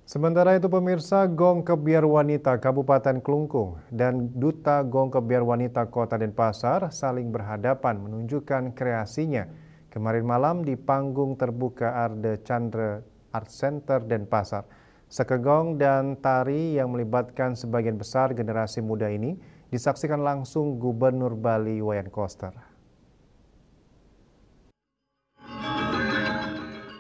Sementara itu pemirsa, Gong Kebiar Wanita Kabupaten Kelungkung dan Duta Gong Kebiar Wanita Kota Denpasar saling berhadapan menunjukkan kreasinya kemarin malam di panggung terbuka Arde Chandra Art Center Denpasar. Sekegong dan tari yang melibatkan sebagian besar generasi muda ini disaksikan langsung Gubernur Bali Wayan Koster.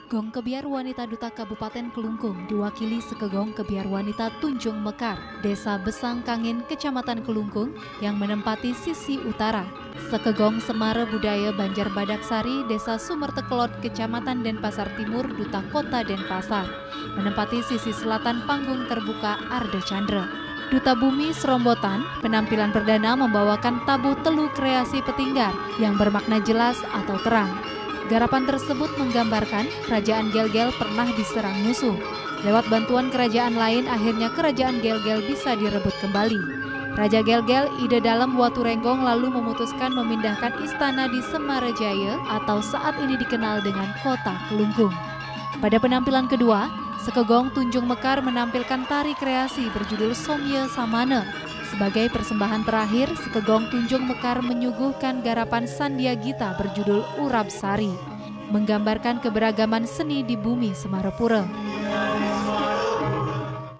Gong Kebiar Wanita Duta Kabupaten Kelungkung diwakili Sekegong Kebiar Wanita Tunjung Mekar, Desa Besang Kangin, Kecamatan Kelungkung yang menempati sisi utara. Sekegong Semara Budaya Banjar Badaksari, Desa Sumertekelot, Kecamatan Denpasar Timur, Duta Kota Denpasar, menempati sisi selatan panggung terbuka Arde Chandra. Duta Bumi Serombotan, penampilan perdana membawakan tabu telu kreasi petinggar yang bermakna jelas atau terang. Garapan tersebut menggambarkan kerajaan Gel-Gel pernah diserang musuh. Lewat bantuan kerajaan lain, akhirnya kerajaan Gel-Gel bisa direbut kembali. Raja Gel-Gel, Ide Dalem Waturenggong, lalu memutuskan memindahkan istana di Semarajaya atau saat ini dikenal dengan Kota Kelungkung. Pada penampilan kedua, Sekegong Tunjung Mekar menampilkan tari kreasi berjudul Somye Samane. Sebagai persembahan terakhir, Sekegong Tunjung Mekar menyuguhkan garapan Sandia Gita berjudul Urap Sari, menggambarkan keberagaman seni di bumi Semarapura.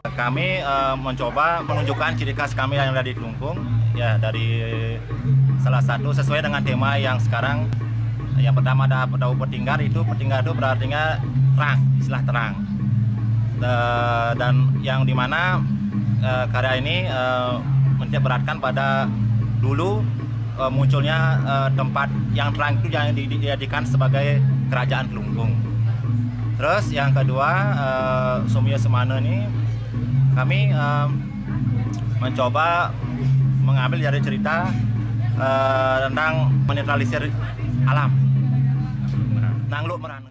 Kami mencoba menunjukkan ciri khas kami yang ada di Kelungkung, ya, dari salah satu sesuai dengan tema yang sekarang. Yang pertama ada petinggar itu berartinya terang, istilah terang. Dan yang dimana karya ini menitikberatkan pada dulu munculnya tempat yang terang itu yang dijadikan sebagai kerajaan Kelungkung. Terus yang kedua, Somye Samane ini kami mencoba mengambil dari cerita tentang menetralisir alam.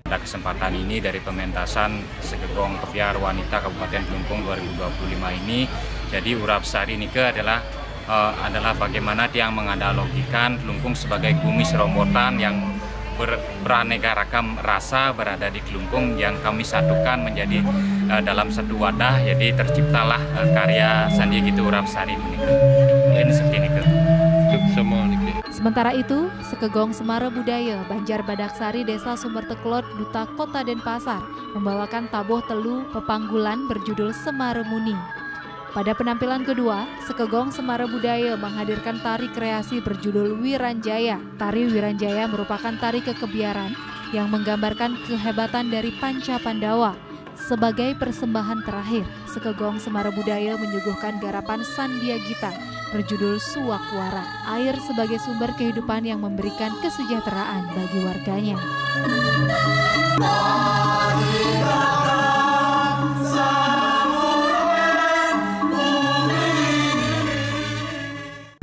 Pada kesempatan ini dari pementasan Sekegong Kebiar Wanita Kabupaten Kelungkung 2025 ini, jadi Urap Sari ini adalah bagaimana dia menganalogikan Kelungkung sebagai bumi serombotan yang beraneka ragam rasa berada di Kelungkung yang kami satukan menjadi dalam satu wadah. Jadi terciptalah karya Sandia Gita Urap Sari ini. Mungkin seperti ini. Sementara itu, Sekegong Semara Budaya Banjar Badaksari Desa Sumertekelot Duta Kota Denpasar membawakan tabuh telu pepanggulan berjudul Semara Muni. Pada penampilan kedua, Sekegong Semara Budaya menghadirkan tari kreasi berjudul Wiranjaya. Tari Wiranjaya merupakan tari kekebiaran yang menggambarkan kehebatan dari Panca Pandawa. Sebagai persembahan terakhir, Sekegong Semara Budaya menyuguhkan garapan Sandia Gita berjudul Suwakwara, air sebagai sumber kehidupan yang memberikan kesejahteraan bagi warganya.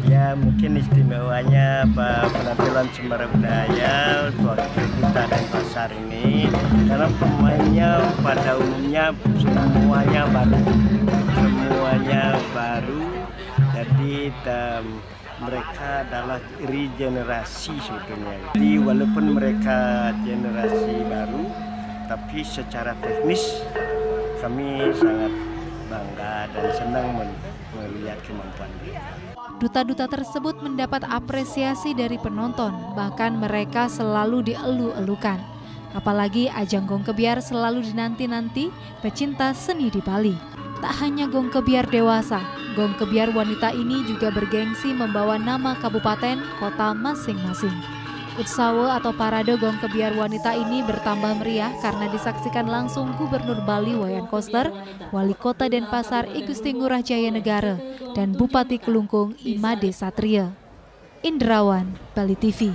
Ya, mungkin istimewanya penampilan Semara Budaya Duta Denpasar ini karena pemainnya pada umumnya semuanya baru. Jadi mereka adalah regenerasi sebetulnya. Jadi walaupun mereka generasi baru, tapi secara teknis kami sangat bangga dan senang melihat kemampuan mereka. Duta-duta tersebut mendapat apresiasi dari penonton, bahkan mereka selalu dielu-elukan. Apalagi ajang Gong Kebiar selalu dinanti-nanti pecinta seni di Bali. Tak hanya Gong Kebiar dewasa, Gong Kebiar Wanita ini juga bergengsi membawa nama kabupaten kota masing-masing. Utsawa atau parade Gong Kebiar Wanita ini bertambah meriah karena disaksikan langsung Gubernur Bali Wayan Koster, Wali Kota Denpasar I Gusti Ngurah Jaya Negara, dan Bupati Kelungkung Imade Satria. Indrawan, Bali TV.